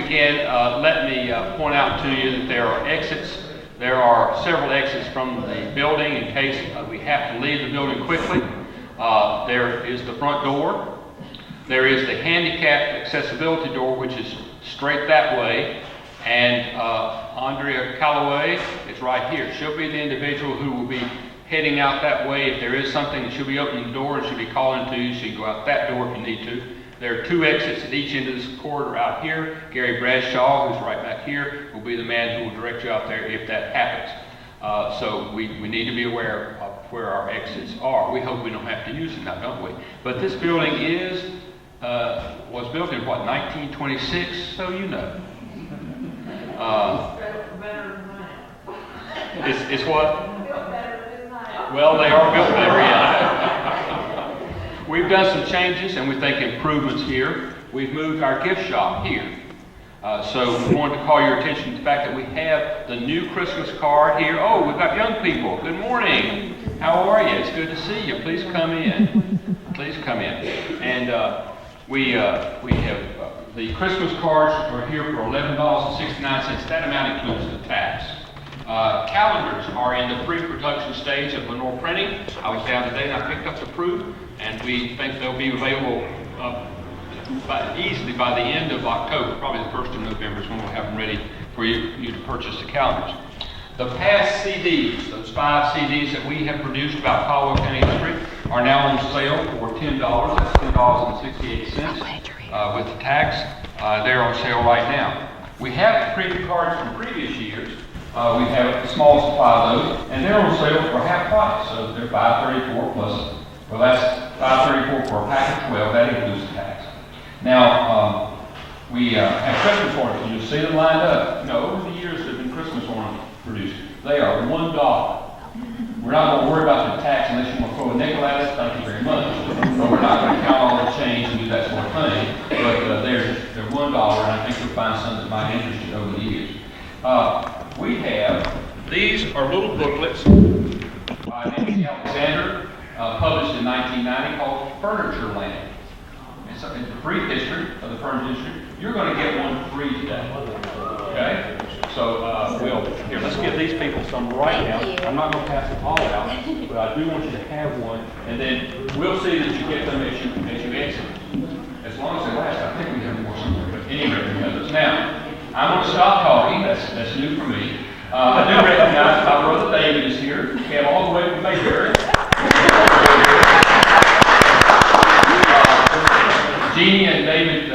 begin, let me point out to you that there are exits. There are several exits from the building in case we have to leave the building quickly. There is the front door. There is the handicapped accessibility door, which is straight that way. And Andrea Calloway is right here. She'll be the individual who will be heading out that way. If there is something, she'll be opening the door and she'll be calling to you, so you can go out that door if you need to. There are 2 exits at each end of this corridor out here. Gary Bradshaw, who's right back here, will be the man who will direct you out there if that happens. So we need to be aware of where our exits are. We hope we don't have to use them now, don't we? But this building was built in what, 1926? So you know. It's what? Well, they are built better, yeah. We've done some changes and we think improvements here. We've moved our gift shop here. So we wanted to call your attention to the fact that we have the new Christmas card here. Oh, we've got young people. Good morning. How are you? It's good to see you. Please come in. Please come in. And we have the Christmas cards are here for $11.69. That amount includes the tax. Calendars are in the pre-production stage of Lenoir printing. I was down today and I picked up the proof, and we think they'll be available easily by the end of October. Probably the 1st of November is when we'll have them ready for you to purchase the calendars. The past CDs, those 5 CDs that we have produced about Caldwell County history, are now on sale for $10. That's $10.68 with the tax. They're on sale right now. We have printed cards from previous years. We have a small supply of those, and they're on sale for half price. So they're $5.34 plus. Well, that's $5.34 for a pack of 12. That includes the tax. Now we have Christmas ornaments. You see them lined up. You know, over the years there have been Christmas ornaments produced. They are $1. We're not going to worry about the tax unless you want to throw a nickel at us. Thank you very much. But we're not going to count all the change and do that sort of thing. But they're $1, and I think you'll find some that might interest you over the years. These are little booklets by Nancy Alexander, published in 1990, called Furniture Land. It's a brief history of the furniture industry. You're going to get one free today. Okay? So, here, let's give these people some right now. I'm not going to pass them all out, but I do want you to have one, and then we'll see that you get them as you exit. As long as they last, I think we have more somewhere, but anyway, we have those. Now, I'm going to stop talking. That's new for me. I do recognize my brother David is here. We have all the way from Mayberry. Jeanie and David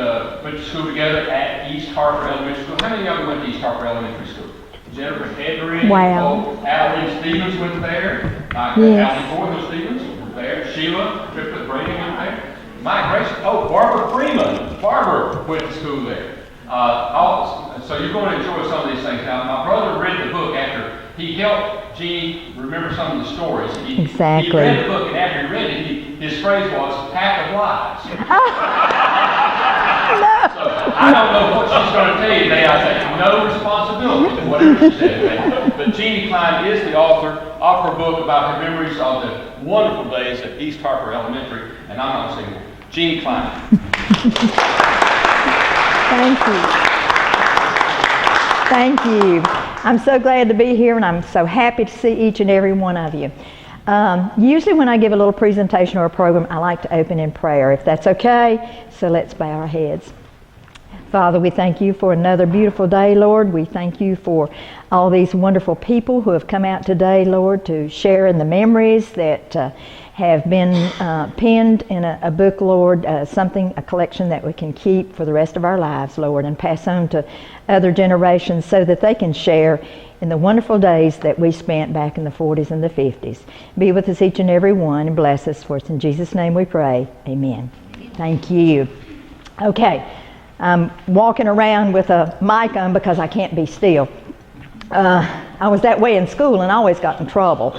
went to school together at East Harper Elementary School. How many of you went to East Harper Elementary School? Jennifer Hedrick. Wow. Adeline Stevens went there. Yes. Adeline Boyle Stevens went there. Sheila Triplett Brady went there. My grace. Oh, Barbara Freeman. Barbara went to school there. So you're going to enjoy some of these things. Now, my brother read the book after he helped Jeanie remember some of the stories. Exactly. He read the book, and after he read it, his phrase was, pack of lies. So I don't know what she's going to tell you today. I take no responsibility for whatever she said today. But Jeanie Cline is the author of her book about her memories of the wonderful days at East Harper Elementary, and I'm not saying more. Jeanie Cline. Thank you. Thank you. I'm so glad to be here, and I'm so happy to see each and every one of you. Usually when I give a little presentation or a program, I like to open in prayer, if that's okay. So let's bow our heads. Father, we thank you for another beautiful day, Lord. We thank you for all these wonderful people who have come out today, Lord, to share in the memories that have been penned in a book, Lord, a collection that we can keep for the rest of our lives, Lord, and pass on to other generations so that they can share in the wonderful days that we spent back in the 40s and the 50s. Be with us each and every one and bless us, for it's in Jesus' name we pray. Amen. Thank you. Okay, I'm walking around with a mic on because I can't be still. I was that way in school and I always got in trouble.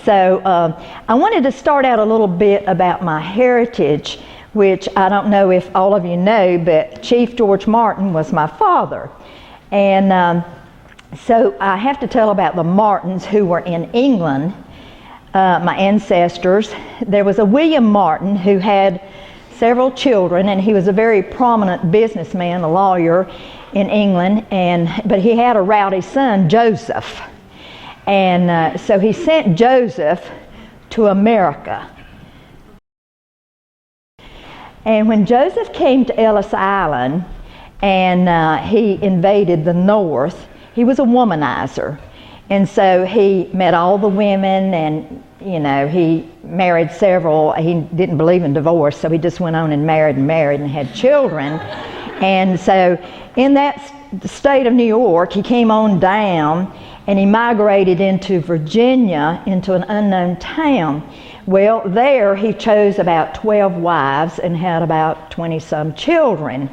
So I wanted to start out a little bit about my heritage, which I don't know if all of you know, but Chief George Martin was my father. And so I have to tell about the Martins who were in England, my ancestors. There was a William Martin who had several children, and he was a very prominent businessman, a lawyer, in England, but he had a rowdy son, Joseph. And so he sent Joseph to America. And when Joseph came to Ellis Island and he invaded the North, he was a womanizer. And so he met all the women, and he married several. He didn't believe in divorce, so he just went on and married and had children. And so in that state of New York, he came on down and he migrated into Virginia, into an unknown town. Well, there he chose about 12 wives and had about 20-some children.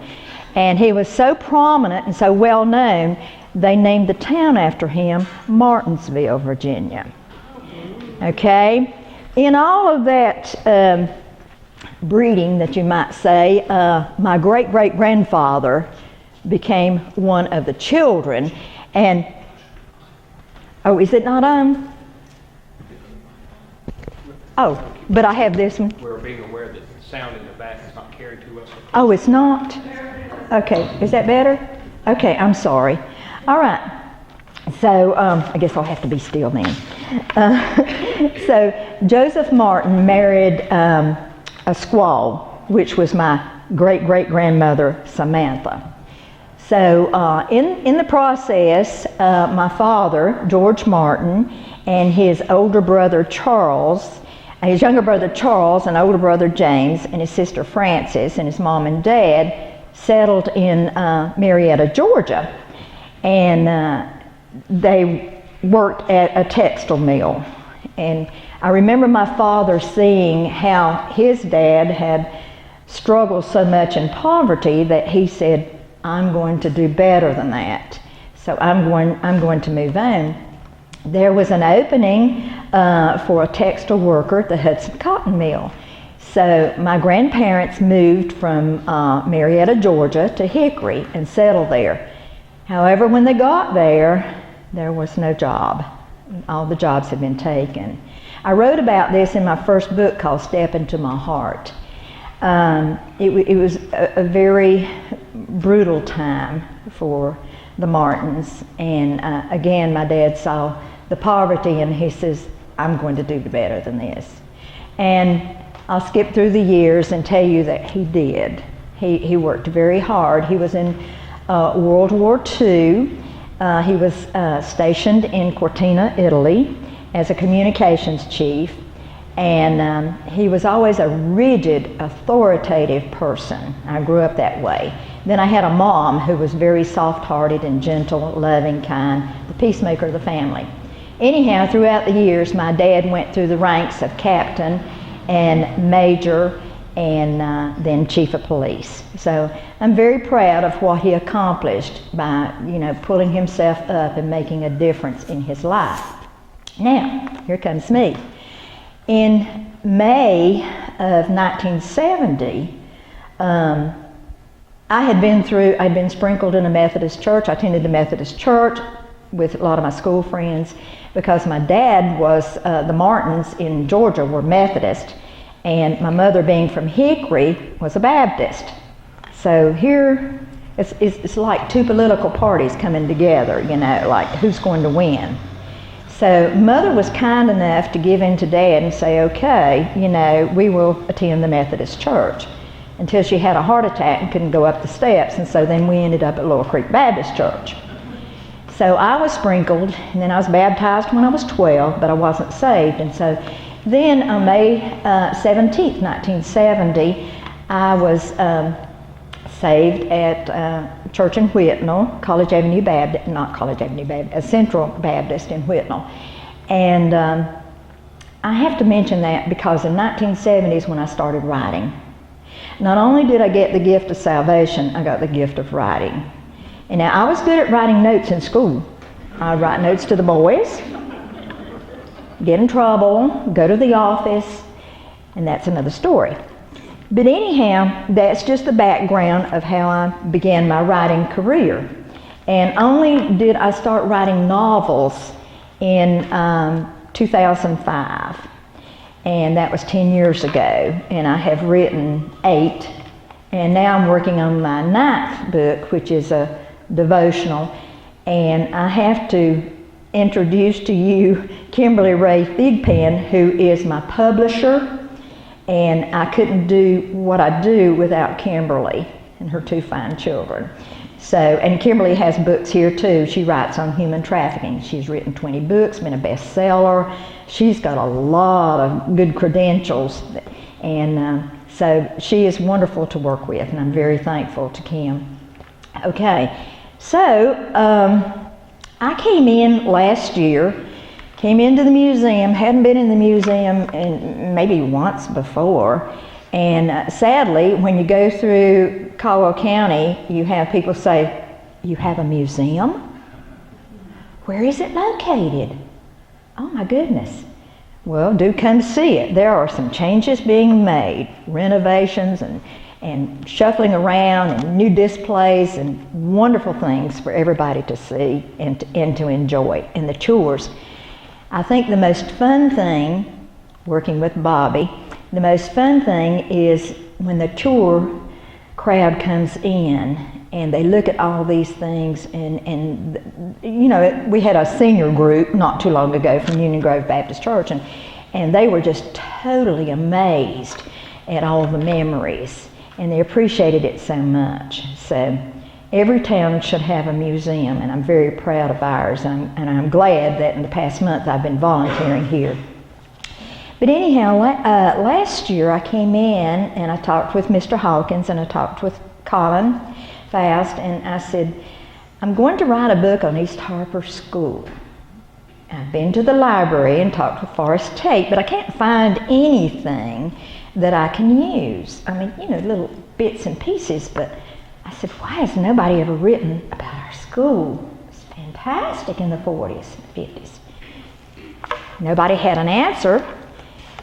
And he was so prominent and so well known, they named the town after him Martinsville, Virginia. Okay? In all of that breeding, that you might say, my great-great-grandfather became one of the children. And, oh, is it not on? Oh, but I have this one. We're being aware that the sound in the back is not carried to us. Oh, it's not? Okay, is that better? Okay, I'm sorry. All right, so I guess I'll have to be still then. So Joseph Martin married a squaw, which was my great-great-grandmother, Samantha. So in the process, my father, George Martin, and his older brother, Charles, his younger brother, Charles, and older brother, James, and his sister, Frances, and his mom and dad settled in Marietta, Georgia. And they worked at a textile mill. And I remember my father seeing how his dad had struggled so much in poverty that he said, I'm going to do better than that. So I'm going to move on. There was an opening for a textile worker at the Hudson Cotton Mill. So my grandparents moved from Marietta, Georgia to Hickory and settled there. However, when they got there, there was no job. All the jobs had been taken. I wrote about this in my first book called Step Into My Heart. It was a very brutal time for the Martins. And again, my dad saw the poverty and he says, I'm going to do better than this. And I'll skip through the years and tell you that he did. He worked very hard. He was in World War II. He was stationed in Cortina, Italy as a communications chief. And he was always a rigid, authoritative person. I grew up that way. Then I had a mom who was very soft-hearted and gentle, loving, kind, the peacemaker of the family. Anyhow, throughout the years, my dad went through the ranks of captain and major and then chief of police. So I'm very proud of what he accomplished by, pulling himself up and making a difference in his life. Now, here comes me. In May of 1970, I'd been sprinkled in a Methodist church. I attended the Methodist church with a lot of my school friends because my dad was, the Martins in Georgia were Methodist, and my mother, being from Hickory, was a Baptist. So here, it's like two political parties coming together, like who's going to win. So Mother was kind enough to give in to Dad and say, okay, we will attend the Methodist church, until she had a heart attack and couldn't go up the steps, and so then we ended up at Lower Creek Baptist Church. So I was sprinkled, and then I was baptized when I was 12, but I wasn't saved. And so then on May 17th, 1970, I was saved at church in Whitnall, Central Baptist in Whitnall. And I have to mention that because in 1970s when I started writing, not only did I get the gift of salvation, I got the gift of writing. And now I was good at writing notes in school. I'd write notes to the boys, get in trouble, go to the office, and that's another story. But anyhow, that's just the background of how I began my writing career. And only did I start writing novels in 2005. And that was 10 years ago. And I have written 8. And now I'm working on my 9th book, which is a devotional. And I have to introduce to you Kimberly Ray Thigpen, who is my publisher, and I couldn't do what I do without Kimberly and her two fine children. So, and Kimberly has books here too. She writes on human trafficking. She's written 20 books, been a bestseller. She's got a lot of good credentials, and so she is wonderful to work with, and I'm very thankful to Kim. Okay, so I came in last year, came into the museum, hadn't been in the museum in maybe once before, and sadly, when you go through Caldwell County, you have people say, "You have a museum? Where is it located?" Oh my goodness. Well, do come see it. There are some changes being made, renovations and shuffling around and new displays and wonderful things for everybody to see and to enjoy. And the tours. I think the most fun thing, working with Bobby, the most fun thing is when the tour crowd comes in and they look at all these things, and you know, we had a senior group not too long ago from Union Grove Baptist Church, and they were just totally amazed at all the memories, and they appreciated it so much. So every town should have a museum, and I'm very proud of ours, and I'm glad that in the past month I've been volunteering here. But anyhow, last year I came in and I talked with Mr. Hawkins and I talked with Colin Faust, and I said, I'm going to write a book on East Harper School. I've been to the library and talked with Forrest Tate, but I can't find anything that I can use. I mean, you know, little bits and pieces, but I said, why has nobody ever written about our school? It's fantastic in the 40s and 50s. Nobody had an answer.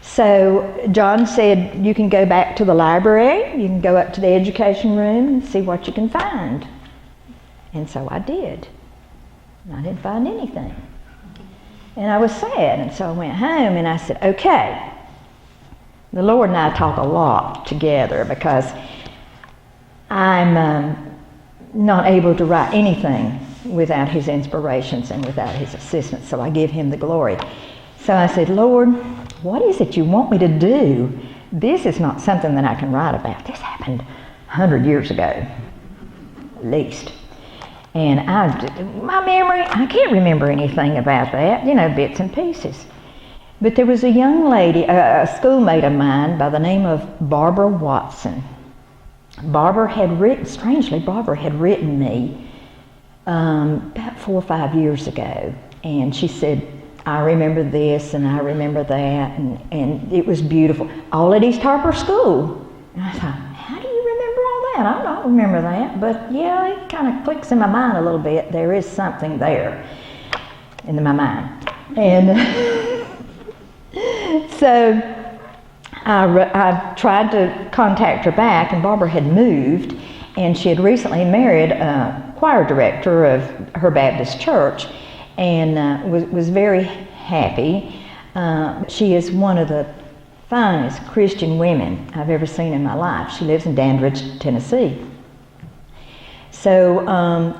So John said, you can go back to the library, you can go up to the education room and see what you can find. And so I did. And I didn't find anything. And I was sad, and so I went home and I said, okay. The Lord and I talk a lot together because I'm not able to write anything without His inspirations and without His assistance, so I give Him the glory. So I said, Lord, what is it you want me to do? This is not something that I can write about. This happened 100 years ago, at least. And my memory, I can't remember anything about that, you know, bits and pieces. But there was a young lady, a schoolmate of mine by the name of Barbara Watson. Barbara had written me about 4 or 5 years ago. And she said, I remember this and I remember that, and it was beautiful. All at East Harper School. And I thought, how do you remember all that? I don't remember that, but yeah, it kind of clicks in my mind a little bit. There is something there in my mind. And so I tried to contact her back, and Barbara had moved, and she had recently married a choir director of her Baptist church, and was very happy. She is one of the finest Christian women I've ever seen in my life. She lives in Dandridge, Tennessee. So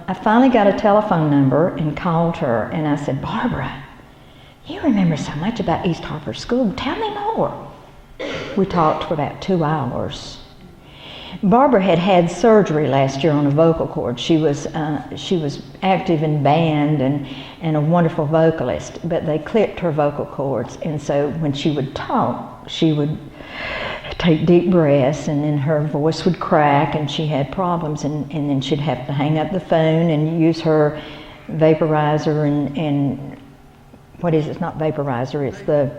I finally got a telephone number and called her, and I said, Barbara, you remember so much about East Harper School. Tell me more. We talked for about 2 hours. Barbara had had surgery last year on a vocal cord. She was active in band and a wonderful vocalist, but they clipped her vocal cords, and so when she would talk, she would take deep breaths, and then her voice would crack, and she had problems, and then she'd have to hang up the phone and use her vaporizer and what is it? It's not vaporizer, it's the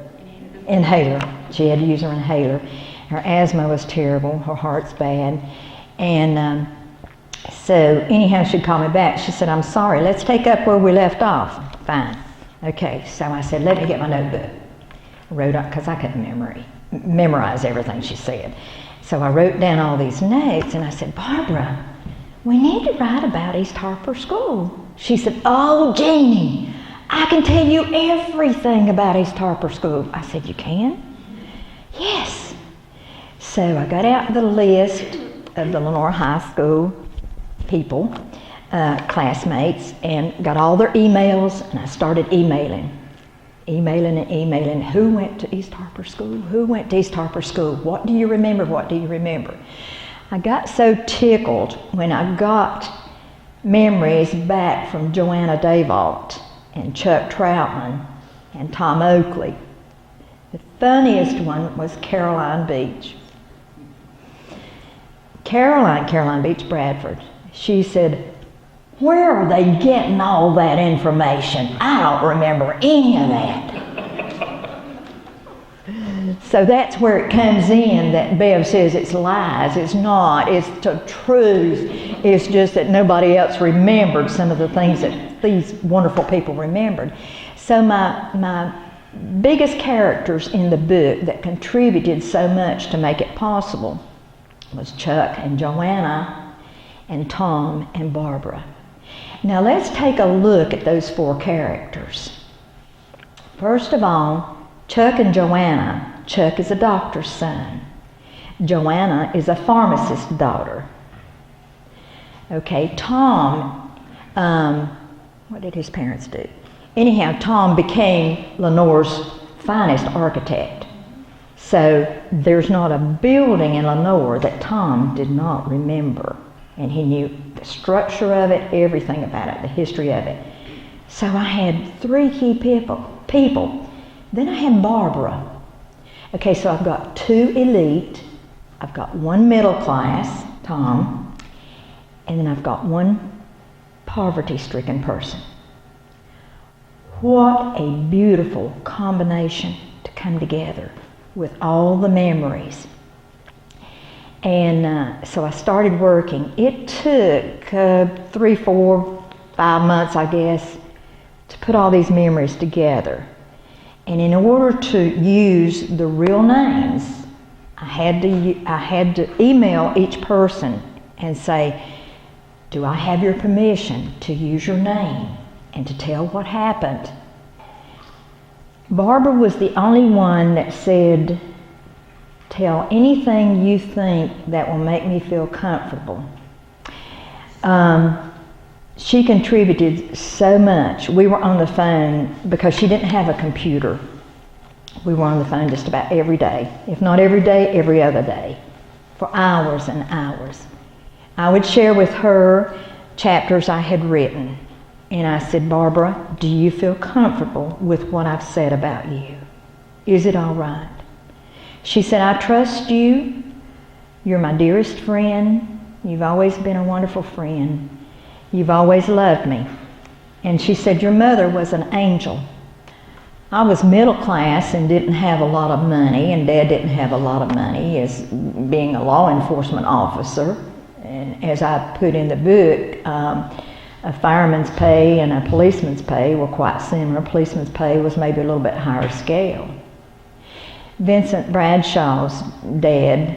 inhaler. She had to use her inhaler. Her asthma was terrible, her heart's bad, and so anyhow she'd call me back. She said, I'm sorry, let's take up where we left off. Fine. Okay, so I said, let me get my notebook. I wrote up, because I couldn't memorize everything she said. So I wrote down all these notes, and I said, Barbara, we need to write about East Harper School. She said, oh, Jeanie, I can tell you everything about East Harper School. I said, you can? Yes. So I got out the list of the Lenoir High School people, classmates and got all their emails, and I started emailing. Who went to East Harper School? Who went to East Harper School? What do you remember? What do you remember? I got so tickled when I got memories back from Joanna Dayvault and Chuck Troutman and Tom Oakley. The funniest one was Caroline Beach. Caroline Beach Bradford. She said, "Where are they getting all that information? I don't remember any of that." So that's where it comes in that Bev says it's lies. It's not. It's the truth. It's just that nobody else remembered some of the things that these wonderful people remembered. So my biggest characters in the book that contributed so much to make it possible was Chuck and Joanna and Tom and Barbara. Now let's take a look at those four characters. First of all, Chuck and Joanna. Chuck is a doctor's son. Joanna is a pharmacist's daughter. Okay, Tom, what did his parents do? Anyhow, Tom became Lenoir's finest architect. So there's not a building in Lenoir that Tom did not remember. And he knew the structure of it, everything about it, the history of it. So I had three key people. Then I had Barbara. Okay, so I've got two elite, I've got one middle class, Tom, and then I've got one poverty-stricken person. What a beautiful combination to come together with all the memories. And so I started working. It took 3, 4, 5 months, I guess, to put all these memories together. And in order to use the real names, I had to email each person and say, "Do I have your permission to use your name and to tell what happened?" Barbara was the only one that said, "Tell anything you think that will make me feel comfortable." She contributed so much. We were on the phone because she didn't have a computer. We were on the phone just about every day. If not every day, every other day, for hours and hours. I would share with her chapters I had written. And I said, "Barbara, do you feel comfortable with what I've said about you? Is it all right?" She said, "I trust you. You're my dearest friend. You've always been a wonderful friend. You've always loved me." And she said, "Your mother was an angel." I was middle class and didn't have a lot of money, and Dad didn't have a lot of money as being a law enforcement officer. And as I put in the book, a fireman's pay and a policeman's pay were quite similar. Policeman's pay was maybe a little bit higher scale. Vincent Bradshaw's dad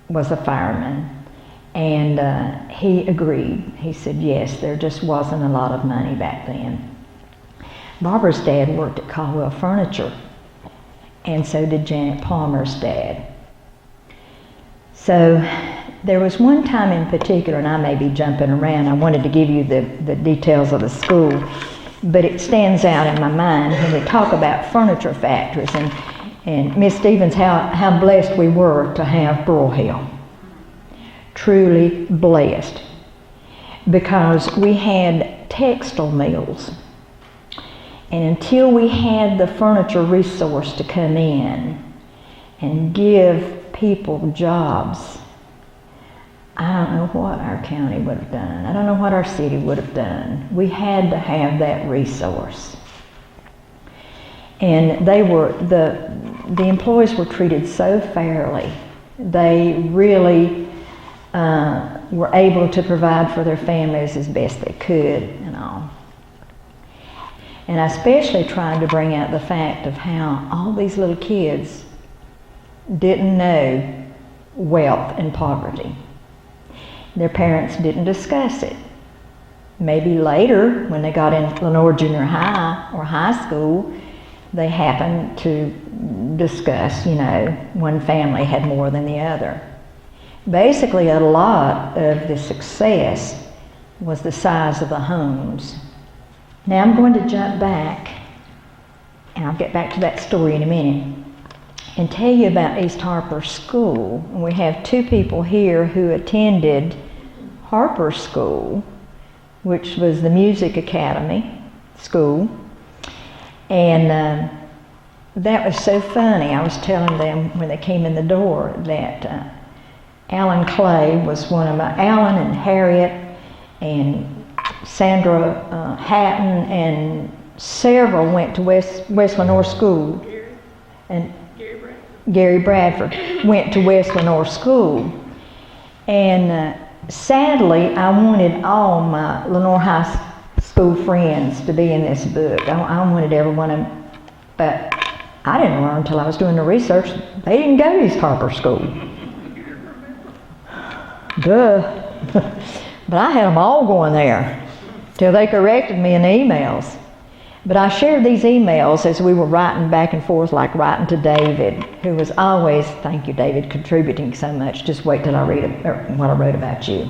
was a fireman. And he agreed. He said, yes, there just wasn't a lot of money back then. Barbara's dad worked at Caldwell Furniture, and so did Janet Palmer's dad. So there was one time in particular, and I may be jumping around, I wanted to give you the details of the school, but it stands out in my mind when we talk about furniture factories. And Miss Stevens, how blessed we were to have Burl Hill. Truly blessed, because we had textile mills, and until we had the furniture resource to come in and give people jobs, I don't know what our county would have done. I don't know what our city would have done. We had to have that resource. And they were, the employees were treated so fairly. They really were able to provide for their families as best they could and all. And I especially tried to bring out the fact of how all these little kids didn't know wealth and poverty. Their parents didn't discuss it. Maybe later, when they got in Lenoir Junior High or high school, they happened to discuss, one family had more than the other. Basically, a lot of the success was the size of the homes. Now I'm going to jump back, and I'll get back to that story in a minute, and tell you about East Harper School. We have two people here who attended Harper School, which was the Music Academy school, and that was so funny. I was telling them when they came in the door that Alan Clay was one of my, Alan and Harriet and Sandra Hatton and several went to West Lenoir School. And Gary Bradford went to West Lenoir School. And sadly, I wanted all my Lenoir High School friends to be in this book. I wanted every one of them, but I didn't learn until I was doing the research. They didn't go to East Harper School. Duh. But I had them all going there till they corrected me in the emails. But I shared these emails as we were writing back and forth, like writing to David, who was always, thank you David, contributing so much. Just wait till I read what I wrote about you.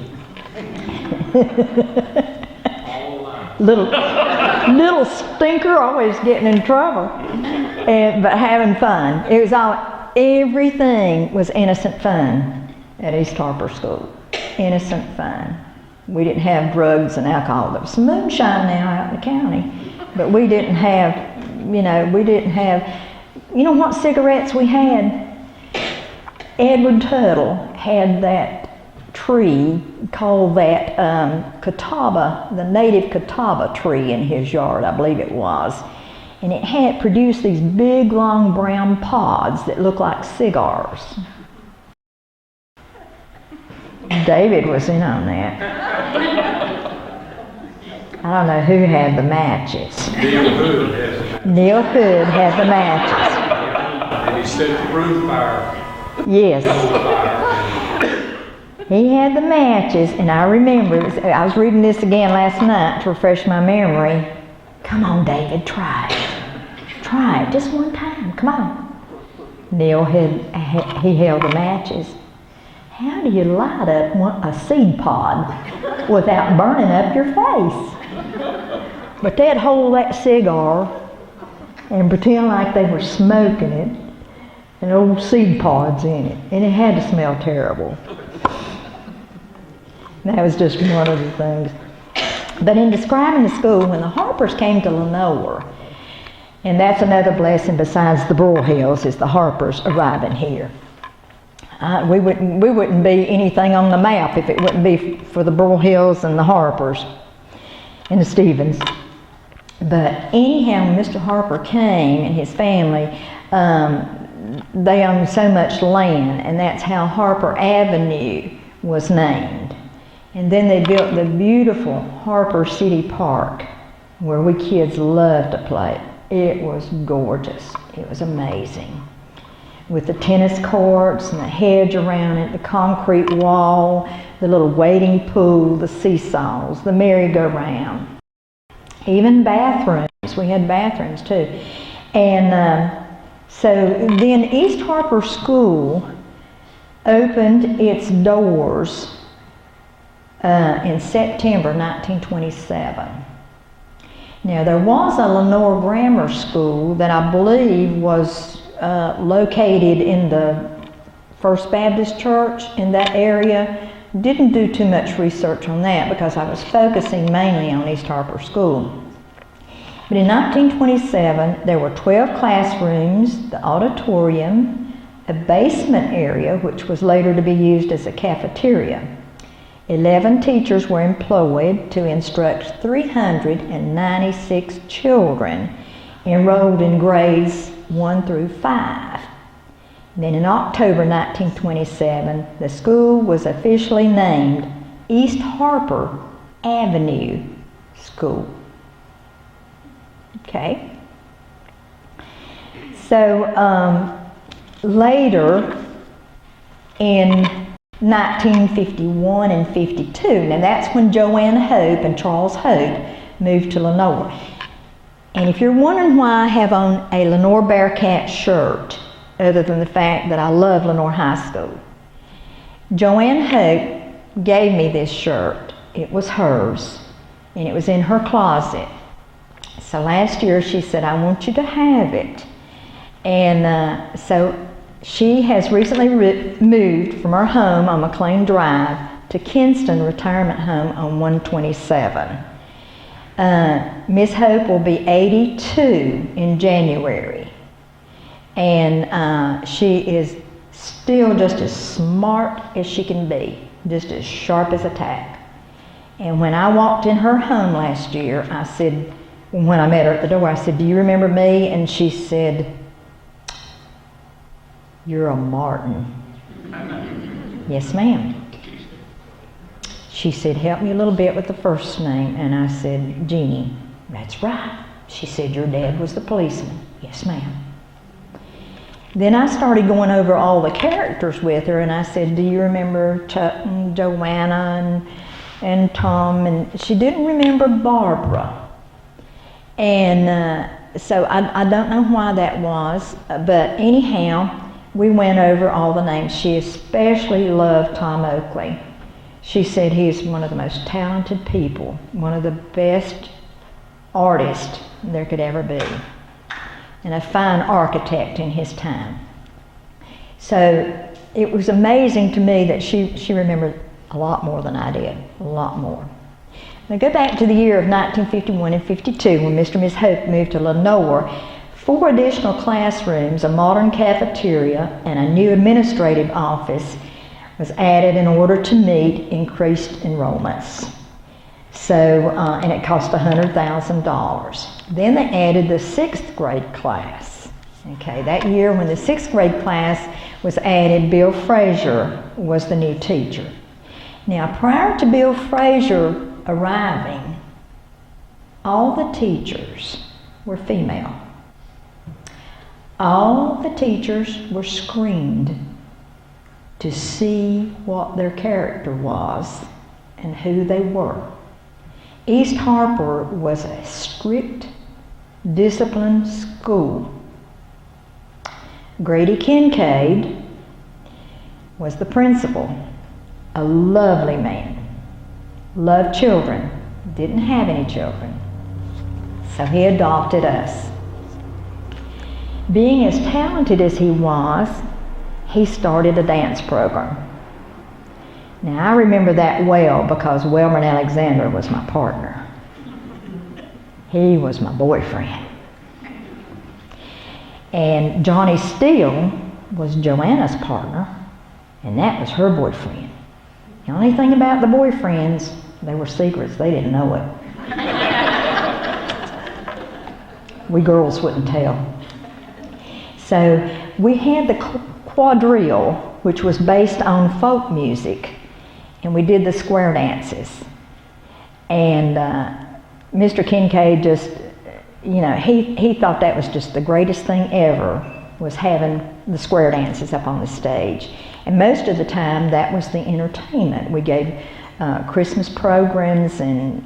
little stinker, always getting in trouble, but having fun. It was everything was innocent fun at East Harper School. Innocent fun. We didn't have drugs and alcohol. There was some moonshine now out in the county, but we didn't have, you know what cigarettes we had? Edward Tuttle had that tree called that catawba, the native catawba tree in his yard, I believe it was. And it had produced these big, long brown pods that looked like cigars. David was in on that. I don't know who had the matches. Neil Hood had the matches. And he set the roof fire. Yes. He had the matches, and I remember, I was reading this again last night to refresh my memory. Come on, David, try it. Try it, just one time, come on. Neil he held the matches. How do you light up a seed pod without burning up your face? But they'd hold that cigar and pretend like they were smoking it, and old seed pods in it, and it had to smell terrible. That was just one of the things. But in describing the school, when the Harpers came to Lenoir, and that's another blessing besides the Burl Hills, is the Harpers arriving here. We wouldn't be anything on the map if it wouldn't be for the Burl Hills and the Harpers and the Stevens. But anyhow, when Mr. Harper came and his family, they owned so much land, and that's how Harper Avenue was named. And then they built the beautiful Harper City Park, where we kids loved to play. It was gorgeous. It was amazing. With the tennis courts and the hedge around it, the concrete wall, the little wading pool, the seesaws, the merry-go-round. Even bathrooms. We had bathrooms too. And so then East Harper School opened its doors in September 1927. Now there was a Lenoir Grammar School that I believe was located in the First Baptist Church in that area. Didn't do too much research on that because I was focusing mainly on East Harper School. But in 1927, there were 12 classrooms, the auditorium, a basement area, which was later to be used as a cafeteria. 11 teachers were employed to instruct 396 children enrolled in grades 1 through 5. Then in October 1927, the school was officially named East Harper Avenue School. Okay. So later in 1951 and 52, now that's when Joanne Hope and Charles Hope moved to Lenoir. And if you're wondering why I have on a Lenoir Bearcat shirt, other than the fact that I love Lenoir High School, Joanne Hope gave me this shirt it was hers, and it was in her closet. So last year she said, I want you to have it. And so she has recently moved from her home on McLean Drive to Kinston Retirement Home on 127. Miss Hope will be 82 in January. And she is still just as smart as she can be, just as sharp as a tack. And when I walked in her home last year, I said, when I met her at the door, I said, do you remember me? And she said, you're a Martin. Yes, ma'am. She said, help me a little bit with the first name. And I said, Jeanie. That's right. She said, your dad was the policeman. Yes, ma'am. Then I started going over all the characters with her, and I said, do you remember Chuck and Joanna and Tom? And she didn't remember Barbara. And so I don't know why that was, but anyhow, we went over all the names. She especially loved Tom Oakley. She said he is one of the most talented people, one of the best artists there could ever be, and a fine architect in his time. So it was amazing to me that she remembered a lot more than I did, a lot more. Now go back to the year of 1951 and 52 when Mr. and Miss Hope moved to Lenoir. 4 additional classrooms, a modern cafeteria, and a new administrative office was added in order to meet increased enrollments. So, and it cost $100,000. Then they added the 6th grade class. Okay, that year when the 6th grade class was added, Bill Frazier was the new teacher. Now, prior to Bill Frazier arriving, all the teachers were female. All the teachers were screened to see what their character was and who they were. East Harper was a strict, disciplined school. Grady Kincaid was the principal, a lovely man, loved children, didn't have any children, so he adopted us. Being as talented as he was, he started a dance program. Now I remember that well because Wellman Alexander was my partner. He was my boyfriend. And Johnny Steele was Joanna's partner, and that was her boyfriend. The only thing about the boyfriends, they were secrets, they didn't know it. We girls wouldn't tell. So we had the quadrille, which was based on folk music, and we did the square dances. And Mr. Kincaid just, he thought that was just the greatest thing ever, was having the square dances up on the stage. And most of the time, that was the entertainment. We gave Christmas programs, and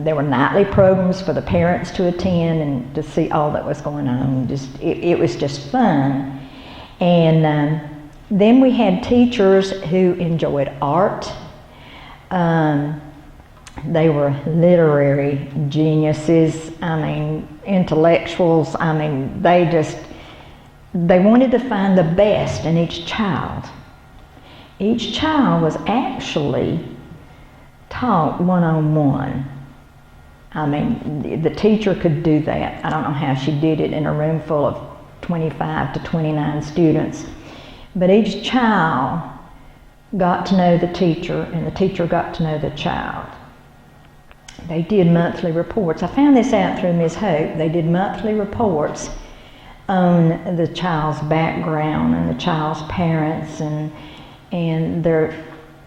there were nightly programs for the parents to attend and to see all that was going on. It was just fun. And then we had teachers who enjoyed art. They were literary geniuses, intellectuals. They wanted to find the best in each child. Each child was actually taught one-on-one. The teacher could do that. I don't know how she did it in a room full of 25 to 29 students. But each child got to know the teacher, and the teacher got to know the child. They did monthly reports. I found this out through Ms. Hope. They did monthly reports on the child's background and the child's parents and their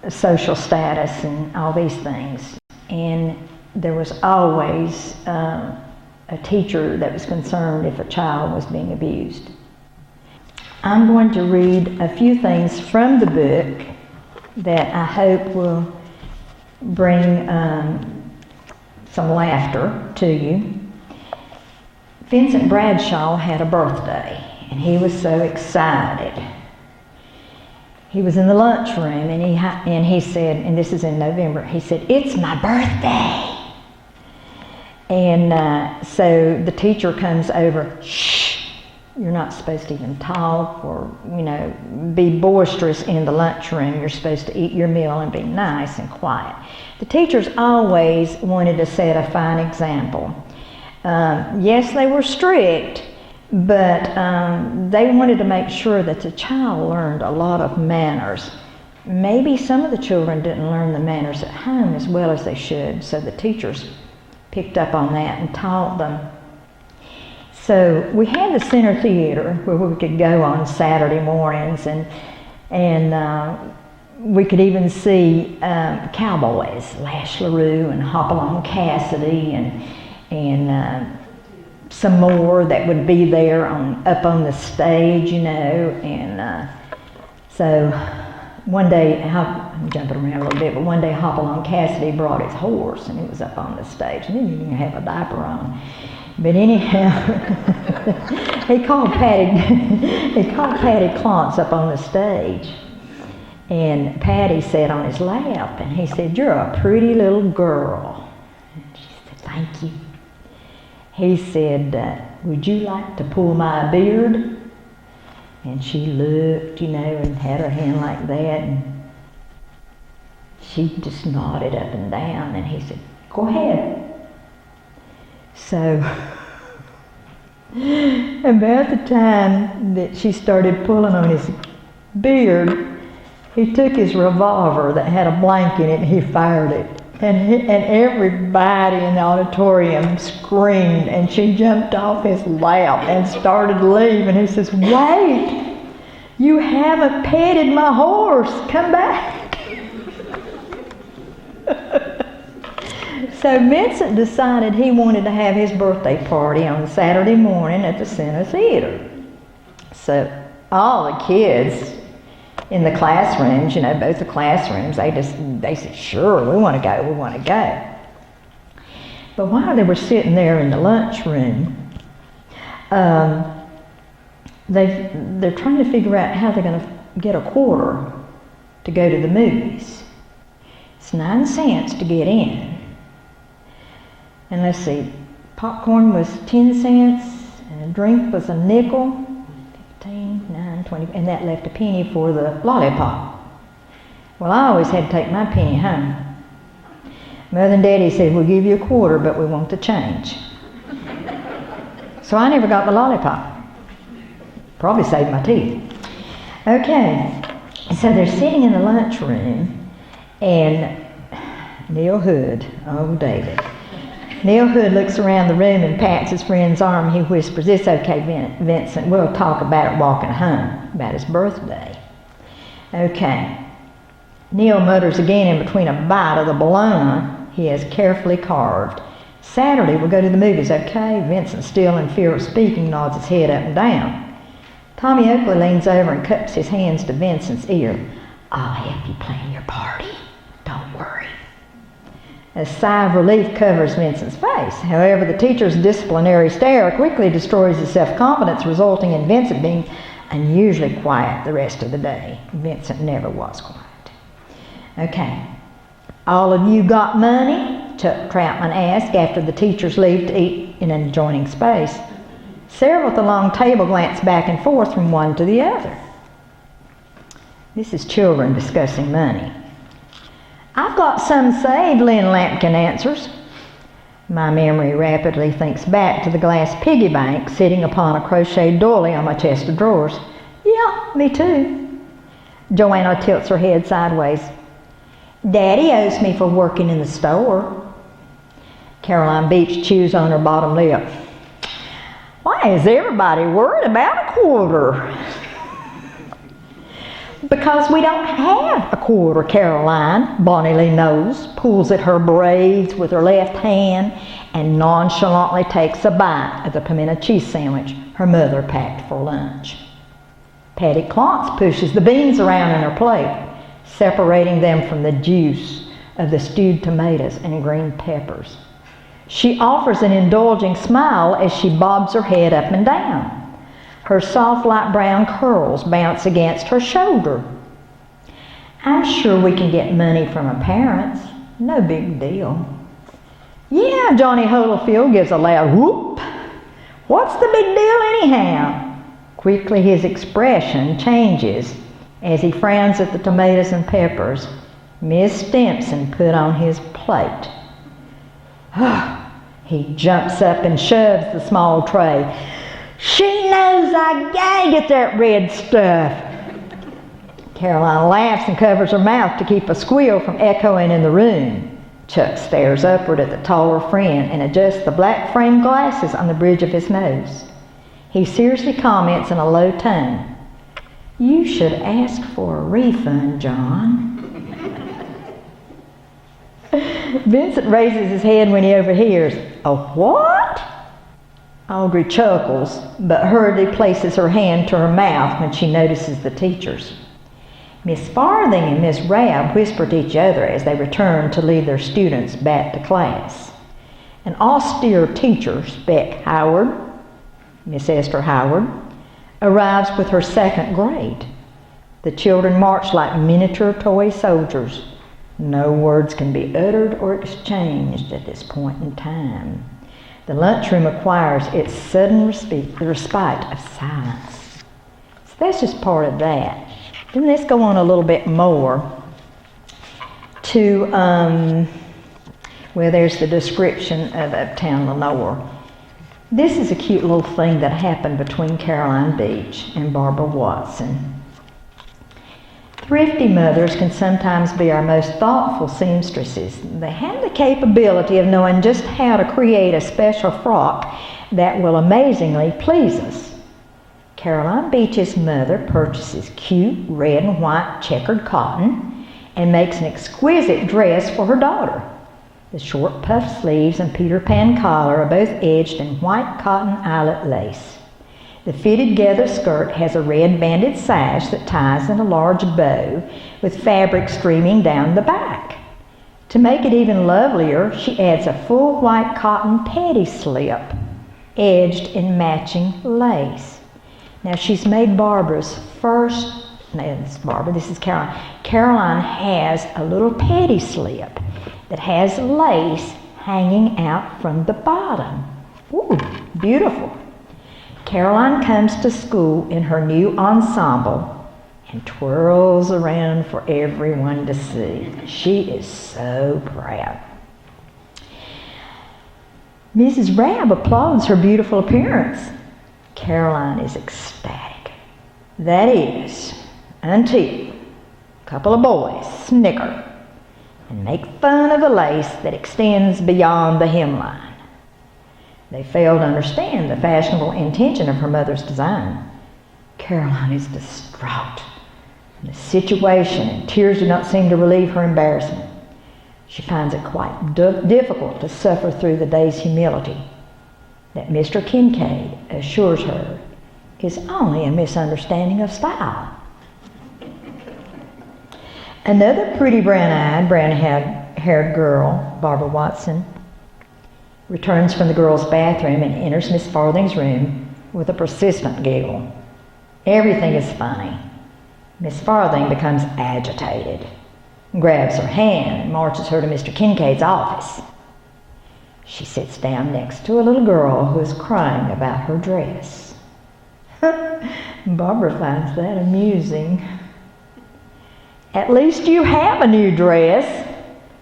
social status and all these things. And there was always a teacher that was concerned if a child was being abused. I'm going to read a few things from the book that I hope will bring some laughter to you. Vincent Bradshaw had a birthday, and he was so excited. he was in the lunchroom, and he said, and this is in November, he said, "It's my birthday." And so the teacher comes over, "Shh, you're not supposed to even talk or, be boisterous in the lunchroom. You're supposed to eat your meal and be nice and quiet." The teachers always wanted to set a fine example. Yes, they were strict, but they wanted to make sure that the child learned a lot of manners. Maybe some of the children didn't learn the manners at home as well as they should, so the teachers picked up on that and taught them. So we had the center theater where we could go on Saturday mornings, and we could even see cowboys, Lash LaRue and Hopalong Cassidy, and some more that would be there up on the stage, and so one day, I'm jumping around a little bit, but one day Hopalong Cassidy brought his horse, and he was up on the stage, and he didn't even have a diaper on. But anyhow, he called Patty Clontz up on the stage, and Patty sat on his lap, and he said, "You're a pretty little girl." And she said, "Thank you." He said, "Would you like to pull my beard?" And she looked, and had her hand like that, and she just nodded up and down, and he said, "Go ahead." So, about the time that she started pulling on his beard, he took his revolver that had a blank in it, and he fired it. And everybody in the auditorium screamed, and she jumped off his lap and started leaving. He says, "Wait, you haven't petted my horse, come back." So Vincent decided he wanted to have his birthday party on Saturday morning at the Center Theater. So all the kids in the classrooms, both the classrooms, they said, "Sure, we want to go." But while they were sitting there in the lunchroom, they're trying to figure out how they're going to get a quarter to go to the movies. It's 9 cents to get in. And let's see, popcorn was 10 cents, and a drink was a nickel. 15, 9, 20, and that left a penny for the lollipop. Well, I always had to take my penny home. Mother and Daddy said, "We'll give you a quarter, but we want the change." So I never got the lollipop. Probably saved my teeth. Okay, so they're sitting in the lunchroom, and Neil Hood, oh David. Neil Hood looks around the room and pats his friend's arm. He whispers, "It's okay, Vincent. We'll talk about it walking home, about his birthday." Okay. Neil mutters again in between a bite of the bologna he has carefully carved. "Saturday, we'll go to the movies, okay?" Vincent, still in fear of speaking, nods his head up and down. Tommy Oakley leans over and cups his hands to Vincent's ear. "I'll help you plan your party. Don't worry." A sigh of relief covers Vincent's face. However, the teacher's disciplinary stare quickly destroys his self-confidence, resulting in Vincent being unusually quiet the rest of the day. Vincent never was quiet. "Okay, all of you got money?" Chuck Troutman asked after the teachers leave to eat in an adjoining space. Several at the long table glance back and forth from one to the other. This is children discussing money. "I've got some saved," Lynn Lampkin answers. My memory rapidly thinks back to the glass piggy bank sitting upon a crocheted doily on my chest of drawers. "Yeah, me too." Joanna tilts her head sideways. "Daddy owes me for working in the store." Caroline Beach chews on her bottom lip. "Why is everybody worried about a quarter?" "Because we don't have a quarter," Caroline, Bonnie Lee knows, pulls at her braids with her left hand and nonchalantly takes a bite of the pimento cheese sandwich her mother packed for lunch. Patty Clontz pushes the beans around in her plate, separating them from the juice of the stewed tomatoes and green peppers. She offers an indulging smile as she bobs her head up and down. Her soft light brown curls bounce against her shoulder. I'm sure we can get money from our parents. No big deal. Yeah, Johnny Holyfield gives a loud whoop. What's the big deal anyhow? Quickly his expression changes as he frowns at the tomatoes and peppers Miss Stimson put on his plate. He jumps up and shoves the small tray. She knows I gotta get that red stuff. Caroline laughs and covers her mouth to keep a squeal from echoing in the room. Chuck stares upward at the taller friend and adjusts the black framed glasses on the bridge of his nose. He seriously comments in a low tone, "You should ask for a refund, John." Vincent raises his head when he overhears, "A what?" Audrey chuckles, but hurriedly places her hand to her mouth when she notices the teachers. Miss Farthing and Miss Rabb whisper to each other as they return to lead their students back to class. An austere teacher, Beck Howard, Miss Esther Howard, arrives with her second grade. The children march like miniature toy soldiers. No words can be uttered or exchanged at this point in time. The lunchroom acquires its sudden respite of silence. So that's just part of that. Then let's go on a little bit more to, there's the description of Uptown Lenoir. This is a cute little thing that happened between Caroline Beach and Barbara Watson. Thrifty mothers can sometimes be our most thoughtful seamstresses. They have the capability of knowing just how to create a special frock that will amazingly please us. Caroline Beach's mother purchases cute red and white checkered cotton and makes an exquisite dress for her daughter. The short puff sleeves and Peter Pan collar are both edged in white cotton eyelet lace. The fitted gather skirt has a red banded sash that ties in a large bow with fabric streaming down the back. To make it even lovelier, she adds a full white cotton petty slip edged in matching lace. Now she's made Barbara's first, no, this is Barbara, this is Caroline. Caroline has a little petty slip that has lace hanging out from the bottom. Ooh, beautiful. Caroline comes to school in her new ensemble and twirls around for everyone to see. She is so proud. Mrs. Rabb applauds her beautiful appearance. Caroline is ecstatic. That is, until a couple of boys snicker and make fun of the lace that extends beyond the hemline. They fail to understand the fashionable intention of her mother's design. Caroline is distraught in the situation, and tears do not seem to relieve her embarrassment. She finds it quite difficult to suffer through the day's humility that Mr. Kincaid assures her is only a misunderstanding of style. Another pretty brown-eyed, brown-haired girl, Barbara Watson, returns from the girls' bathroom and enters Miss Farthing's room with a persistent giggle. Everything is funny. Miss Farthing becomes agitated, grabs her hand and marches her to Mr. Kincaid's office. She sits down next to a little girl who is crying about her dress. Barbara finds that amusing. At least you have a new dress,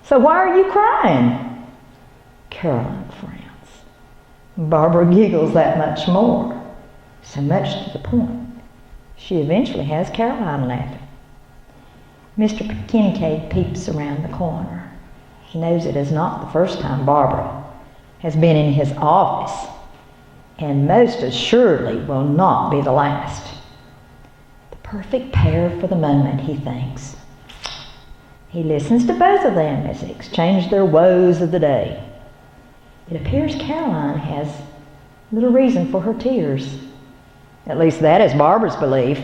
so why are you crying? Caroline frowns. Barbara giggles that much more, so much to the point. She eventually has Caroline laughing. Mr. Kincaid peeps around the corner. He knows it is not the first time Barbara has been in his office, and most assuredly will not be the last. The perfect pair for the moment, he thinks. He listens to both of them as they exchange their woes of the day. It appears Caroline has little reason for her tears. At least that is Barbara's belief.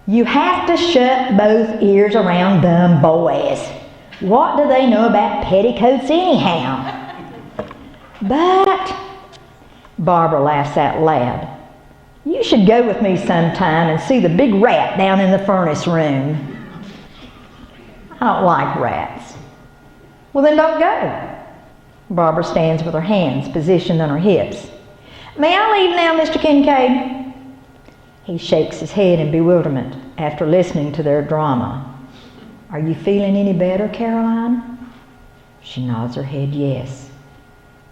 You have to shut both ears around dumb boys. What do they know about petticoats anyhow? But, Barbara laughs out loud, you should go with me sometime and see the big rat down in the furnace room. I don't like rats. Well, then don't go. Barbara stands with her hands positioned on her hips. May I leave now, Mr. Kincaid? He shakes his head in bewilderment after listening to their drama. Are you feeling any better, Caroline? She nods her head yes.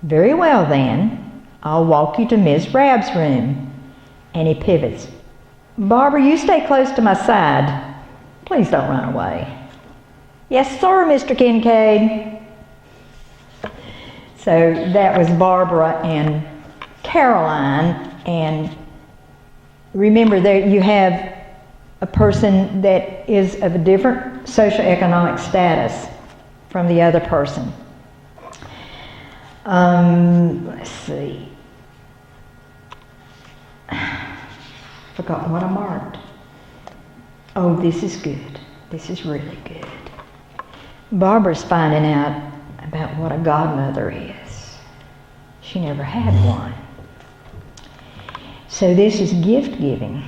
Very well then, I'll walk you to Miss Rabb's room. And he pivots. Barbara, you stay close to my side. Please don't run away. Yes, sir, Mr. Kincaid. So that was Barbara and Caroline, and remember that you have a person that is of a different socioeconomic status from the other person. Let's see. Forgot what I marked. Oh, this is good. This is really good. Barbara's finding out about what a godmother is. She never had one. So this is gift giving.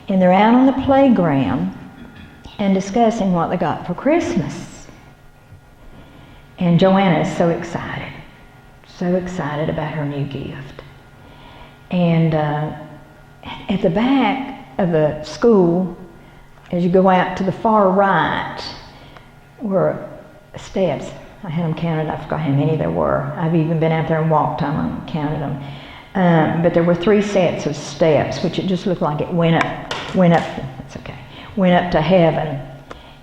And they're out on the playground and discussing what they got for Christmas. And Joanna is so excited about her new gift. And at the back of the school, as you go out to the far right, were steps. I had them counted. I forgot how many there were. I've even been out there and walked on them and counted them. But there were 3 sets of steps, which it just looked like it went up to heaven.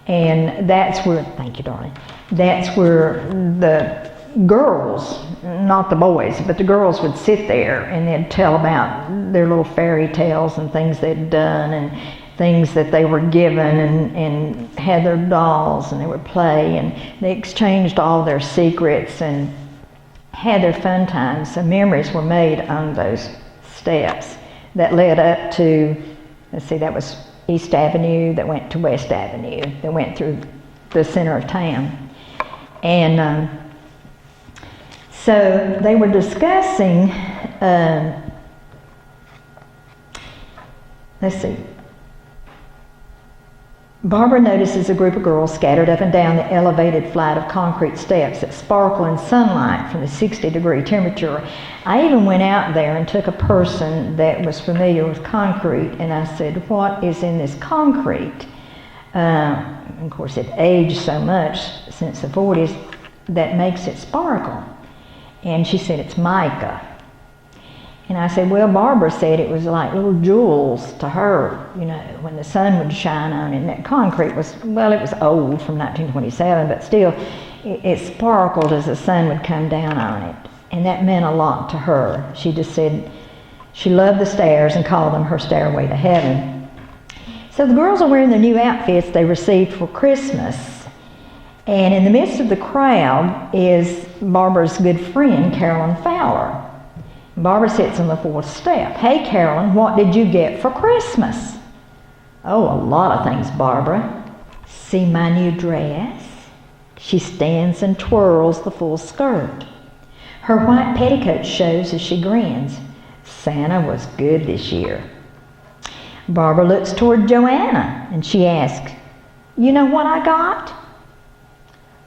And that's where, thank you, darling, that's where the girls, not the boys, but the girls would sit there and they'd tell about their little fairy tales and things they'd done and things that they were given, and had their dolls, and they would play, and they exchanged all their secrets and had their fun times. So memories were made on those steps that led up to, let's see, that was East Avenue, that went to West Avenue, that went through the center of town. And so they were discussing, let's see, Barbara notices a group of girls scattered up and down the elevated flight of concrete steps that sparkle in sunlight from the 60-degree temperature. I even went out there and took a person that was familiar with concrete, and I said, what is in this concrete? Of course, it aged so much since the 40s that makes it sparkle. And she said, it's mica. And I said, well, Barbara said it was like little jewels to her, you know, when the sun would shine on it. And that concrete was, well, it was old from 1927, but still, it sparkled as the sun would come down on it. And that meant a lot to her. She just said she loved the stairs and called them her stairway to heaven. So the girls are wearing their new outfits they received for Christmas. And in the midst of the crowd is Barbara's good friend, Carolyn Fowler. Barbara sits on the 4th step. Hey, Carolyn, what did you get for Christmas? Oh, a lot of things, Barbara. See my new dress? She stands and twirls the full skirt. Her white petticoat shows as she grins. Santa was good this year. Barbara looks toward Joanna and she asks, you know what I got?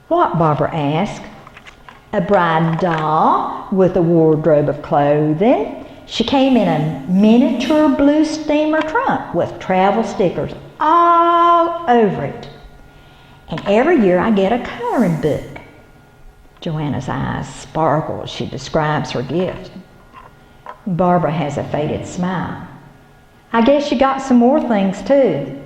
What? Barbara asked. A bride doll with a wardrobe of clothing. She came in a miniature blue steamer trunk with travel stickers all over it. And every year I get a coloring book. Joanna's eyes sparkle as she describes her gift. Barbara has a faded smile. I guess you got some more things too.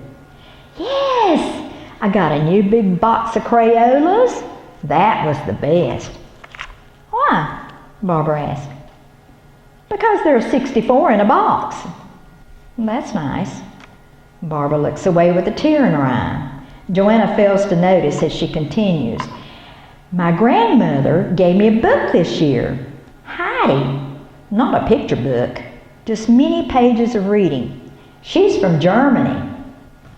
Yes, I got a new big box of Crayolas. That was the best. Why? Barbara asked. Because there are 64 in a box. That's nice. Barbara looks away with a tear in her eye. Joanna fails to notice as she continues. My grandmother gave me a book this year. Heidi. Not a picture book, just many pages of reading. She's from Germany.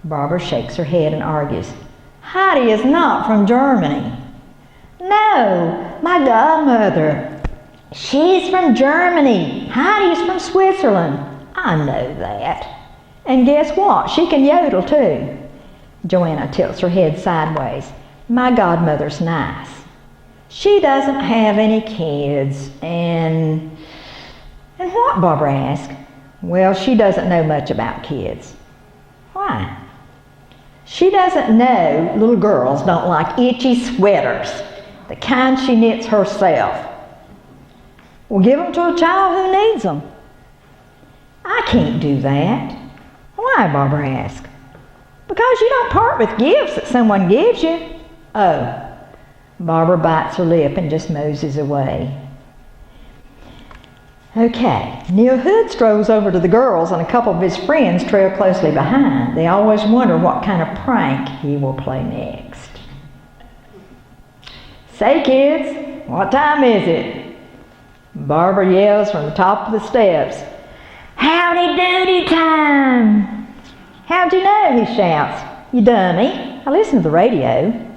Barbara shakes her head and argues. Heidi is not from Germany. No, my godmother. She's from Germany. Heidi's from Switzerland. I know that. And guess what? She can yodel too. Joanna tilts her head sideways. My godmother's nice. She doesn't have any kids, and what? Barbara asked. Well, she doesn't know much about kids. Why? She doesn't know little girls don't like itchy sweaters, the kind she knits herself. Well, give them to a child who needs them. I can't do that. Why? Barbara asked. Because you don't part with gifts that someone gives you. Oh. Barbara bites her lip and just moses away. Okay, Neil Hood strolls over to the girls and a couple of his friends trail closely behind. They always wonder what kind of prank he will play next. Say kids, what time is it? Barbara yells from the top of the steps. Howdy doody time! How'd you know? He shouts. You dummy, I listen to the radio.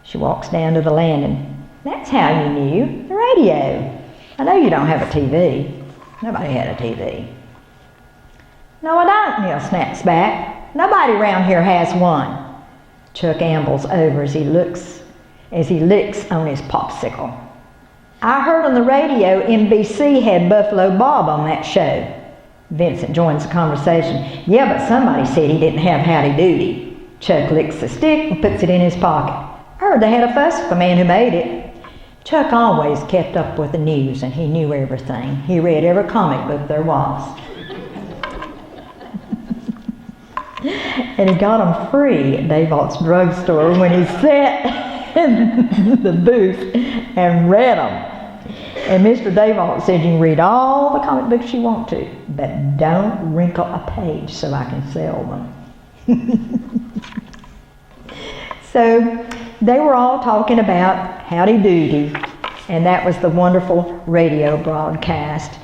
She walks down to the landing. That's how you knew, the radio. I know you don't have a TV. Nobody had a TV. No, I don't, Neil snaps back. Nobody around here has one. Chuck ambles over as he licks on his popsicle. I heard on the radio NBC had Buffalo Bob on that show. Vincent joins the conversation. Yeah, but somebody said he didn't have Howdy Doody. Chuck licks the stick and puts it in his pocket. I heard they had a fuss with the man who made it. Chuck always kept up with the news and he knew everything. He read every comic book there was. And he got them free at Dave Alt's drugstore when he sat in the booth and read them. And Mr. Dave Alt said you can read all the comic books you want to, but don't wrinkle a page so I can sell them. So they were all talking about Howdy Doody, and that was the wonderful radio broadcast.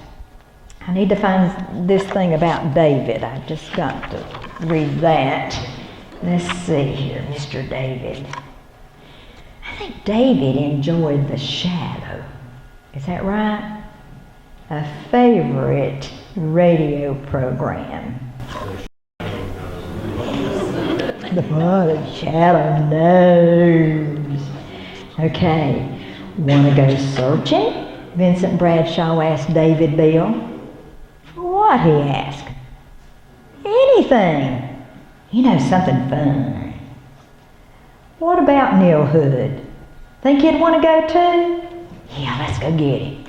I need to find this thing about David. I just got to read that. Let's see here, Mr. David. I think David enjoyed The Shadow. Is that right? A favorite radio program. The Shadow knows. Okay, want to go searching? Vincent Bradshaw asked David Bill. What, he asked. Anything. You know, something fun. What about Neil Hood? Think he'd want to go too? Yeah, let's go get him.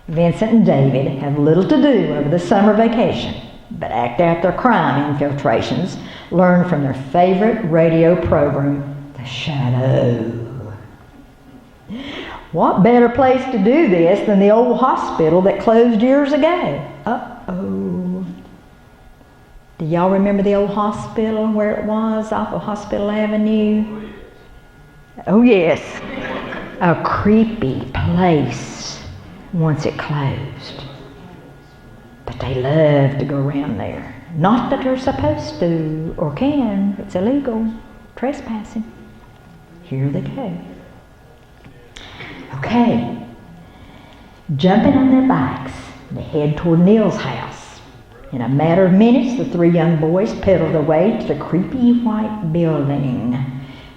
Vincent and David have little to do over the summer vacation, but act out their crime infiltrations, learn from their favorite radio program, The Shadow. What better place to do this than the old hospital that closed years ago? Uh-oh. Do y'all remember the old hospital and where it was off of Hospital Avenue? Oh yes. A creepy place once it closed. But they love to go around there. Not that they're supposed to or can. It's illegal. Trespassing. Here they go. Okay. Jumping on their bikes, they head toward Neil's house. In a matter of minutes, the three young boys pedaled away to the creepy white building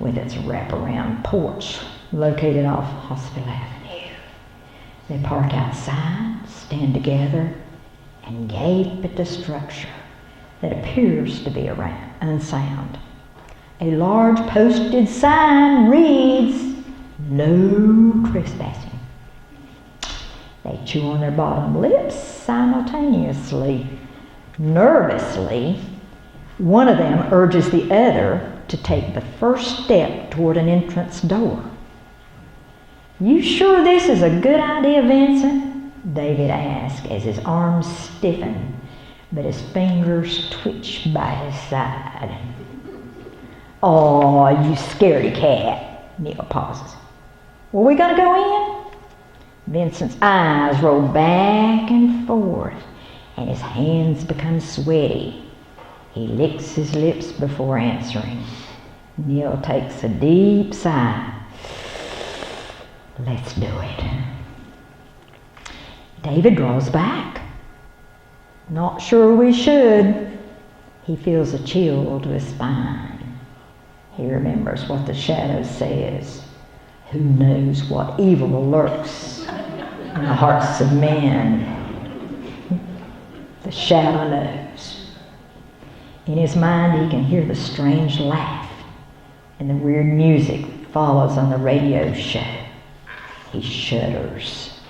with its wraparound porch located off Hospital Avenue. They park outside, stand together, and gape at the structure that appears to be unsound. A large posted sign reads, "No trespassing." They chew on their bottom lips simultaneously. Nervously, one of them urges the other to take the first step toward an entrance door. "You sure this is a good idea, Vincent?" David asked as his arms stiffen, but his fingers twitched by his side. "Oh, you scaredy cat," Neil pauses. "Were we gonna go in?" Vincent's eyes roll back and forth, and his hands become sweaty. He licks his lips before answering. Neil takes a deep sigh. "Let's do it." David draws back. "Not sure we should." He feels a chill to his spine. He remembers what the shadow says. Who knows what evil lurks in the hearts of men? The shadow knows. In his mind, he can hear the strange laugh, and the weird music follows on the radio show. He shudders.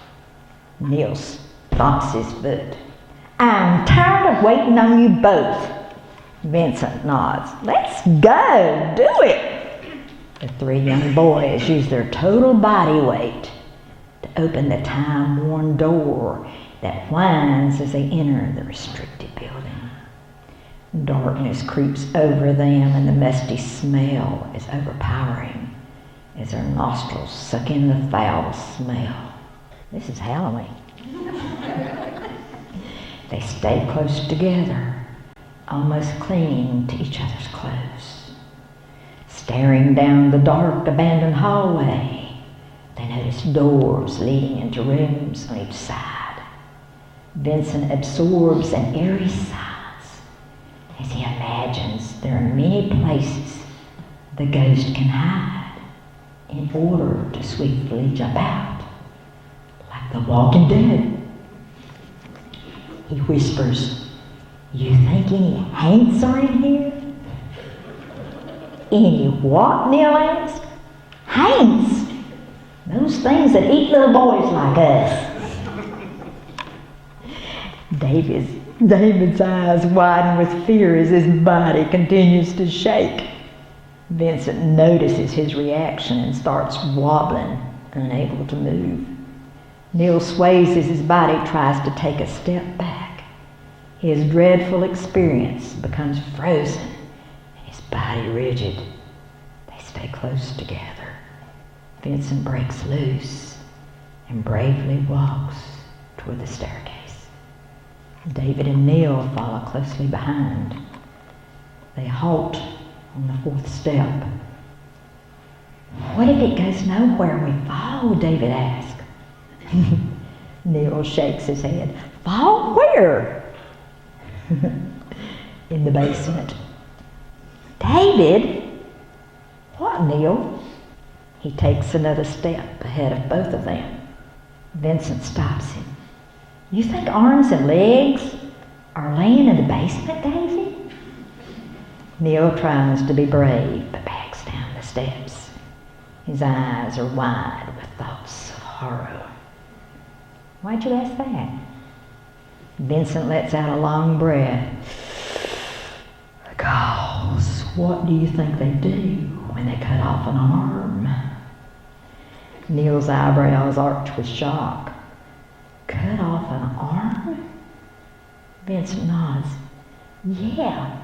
Neil stomps his foot. I'm tired of waiting on you both. Vincent nods. Let's go, do it. The three young boys use their total body weight to open the time-worn door that whines as they enter the restricted building. Darkness creeps over them and the musty smell is overpowering as their nostrils suck in the foul smell. This is Halloween. They stay close together, almost clinging to each other's clothes. Staring down the dark, abandoned hallway, they notice doors leading into rooms on each side. Vincent absorbs an eerie silence as he imagines there are many places the ghost can hide in order to swiftly jump out, like the Walking Dead. He whispers, you think any haints are in here? Any what? Neil asked. Haints? Those things that eat little boys like us. David's eyes widen with fear as his body continues to shake. Vincent notices his reaction and starts wobbling, unable to move. Neil sways as his body tries to take a step back. His dreadful experience becomes frozen and his body rigid. They stay close together. Vincent breaks loose and bravely walks toward the staircase. David and Neil follow closely behind. They halt on the fourth step. What if it goes nowhere and we fall? David asks. Neil shakes his head. Fall where? In the basement. David? What, Neil? He takes another step ahead of both of them. Vincent stops him. You think arms and legs are laying in the basement, David? Neil tries to be brave, but backs down the steps. His eyes are wide with thoughts of horror. Why'd you ask that? Vincent lets out a long breath. Because what do you think they do when they cut off an arm? Neil's eyebrows arch with shock. Cut off an arm? Vincent nods. Yeah,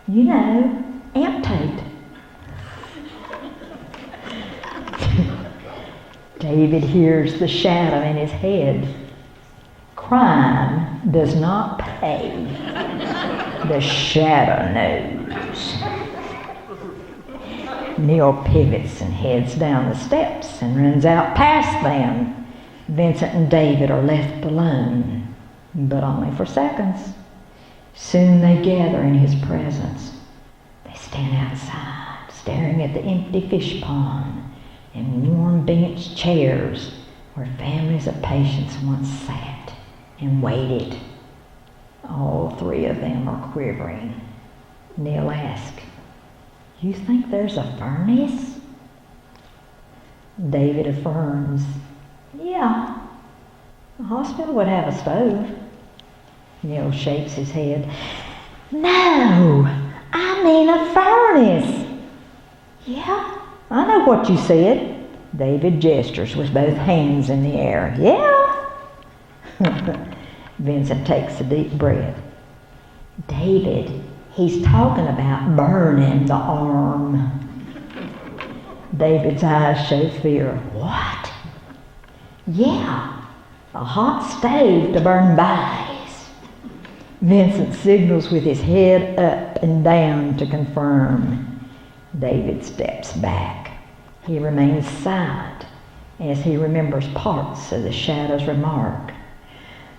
you know, amputate. David hears the shadow in his head. Crime does not pay. The shadow knows. Neil pivots and heads down the steps and runs out past them. Vincent and David are left alone, but only for seconds. Soon they gather in his presence. They stand outside, staring at the empty fish pond and warm bench chairs where families of patients once sat and waited. All three of them are quivering. Neil asks, you think there's a furnace? David affirms, yeah, the hospital would have a stove. Neil shakes his head. No, I mean a furnace. Yeah, I know what you said. David gestures with both hands in the air. Yeah? Vincent takes a deep breath. David, he's talking about burning the arm. David's eyes show fear. What? Yeah, a hot stove to burn bodies. Vincent signals with his head up and down to confirm. David steps back. He remains silent as he remembers parts of the shadow's remark.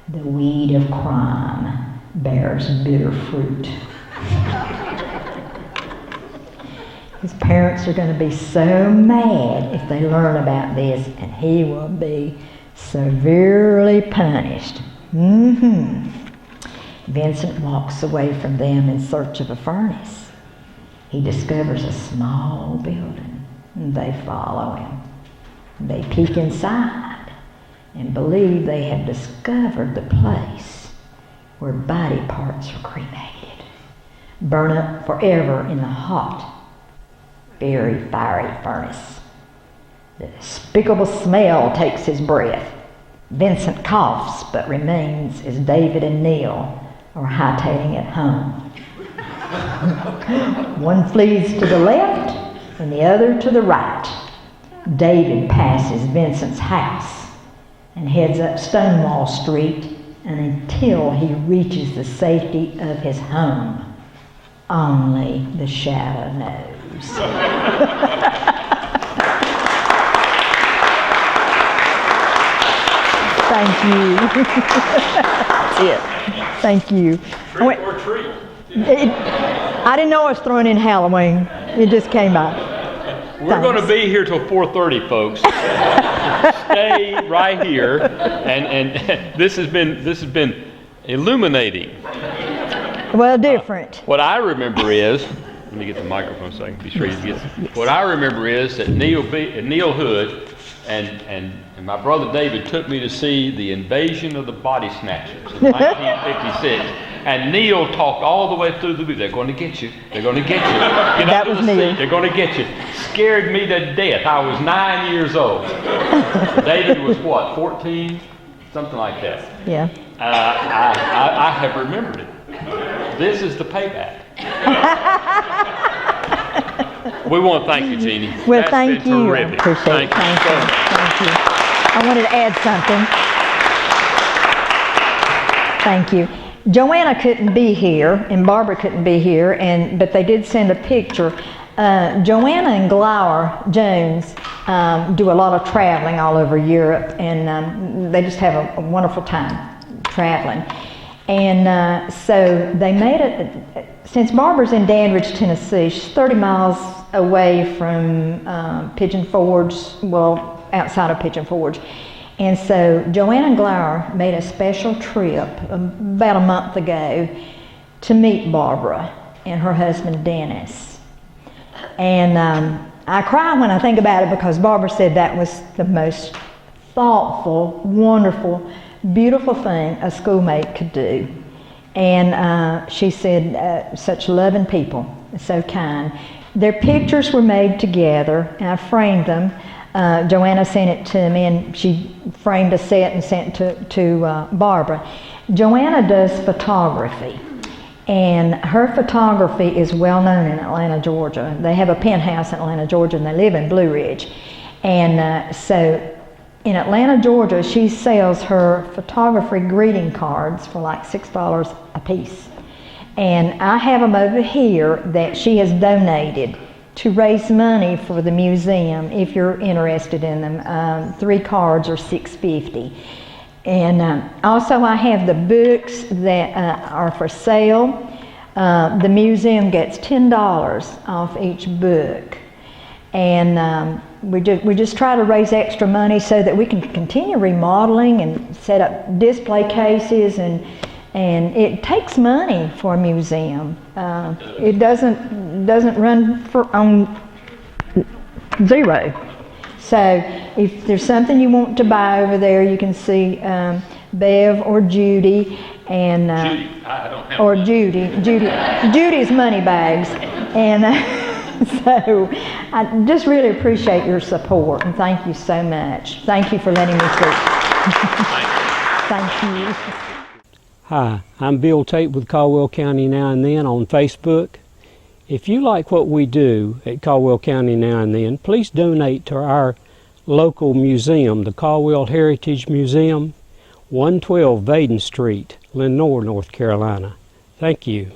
The weed of crime bears bitter fruit. His parents are going to be so mad if they learn about this, and he will be severely punished. Vincent walks away from them in search of a furnace. He discovers a small building, and they follow him. They peek inside and believe they have discovered the place where body parts are cremated, burn up forever in the hot, very fiery furnace. The despicable smell takes his breath. Vincent coughs but remains as David and Neil are hightailing it home. One flees to the left and the other to the right. David passes Vincent's house and heads up Stonewall Street, and until he reaches the safety of his home, only the shadow knows. Thank you. That's it. Thank you. Trick or treat. I didn't know I was throwing in Halloween. It just came out. We're going to be here till 4:30, folks. Stay right here, and this has been illuminating. Well, different. What I remember is, let me get the microphone so I can be sure you get it. Yes. What I remember is that Neil Hood and my brother David took me to see the Invasion of the Body Snatchers in 1956. And Neil talked all the way through the movie. They're going to get you. They're going to get you. Get That under was the Neil. seat. They're going to get you. Scared me to death. I was 9 years old. David was what, 14? Something like that. Yeah. I have remembered it. This is the payback. We want to thank you, Jeanie. Well, That's thank been you. terrific. I appreciate it. Thank you. Thank you. I wanted to add something. Thank you. Joanna couldn't be here, and Barbara couldn't be here, but they did send a picture. Joanna and Glower Jones do a lot of traveling all over Europe, and they just have a wonderful time traveling. And so they made it, since Barbara's in Danridge, Tennessee, she's 30 miles away from Pigeon Forge, well, outside of Pigeon Forge. And so Joanna and Glower made a special trip about a month ago to meet Barbara and her husband Dennis. And I cry when I think about it, because Barbara said that was the most thoughtful, wonderful, beautiful thing a schoolmate could do. And she said, such loving people, so kind. Their pictures were made together, and I framed them. Joanna sent it to me, and she framed a set and sent it to Barbara. Joanna does photography, and her photography is well known in Atlanta, Georgia. They have a penthouse in Atlanta, Georgia, and they live in Blue Ridge. And so in Atlanta, Georgia, she sells her photography greeting cards for like $6 a piece. And I have them over here that she has donated to raise money for the museum, if you're interested in them. 3 cards are $6.50. And also I have the books that are for sale. The museum gets $10 off each book. And we just try to raise extra money so that we can continue remodeling and set up display cases, and it takes money for a museum. It doesn't run on zero. So if there's something you want to buy over there, you can see Bev or Judy, and Judy, I don't have or that. Judy's money bags, and so I just really appreciate your support, and thank you so much. Thank you for letting me speak. Thank you. Hi, I'm Bill Tate with Caldwell County Now and Then on Facebook. If you like what we do at Caldwell County Now and Then, please donate to our local museum, the Caldwell Heritage Museum, 112 Vaden Street, Lenoir, North Carolina. Thank you.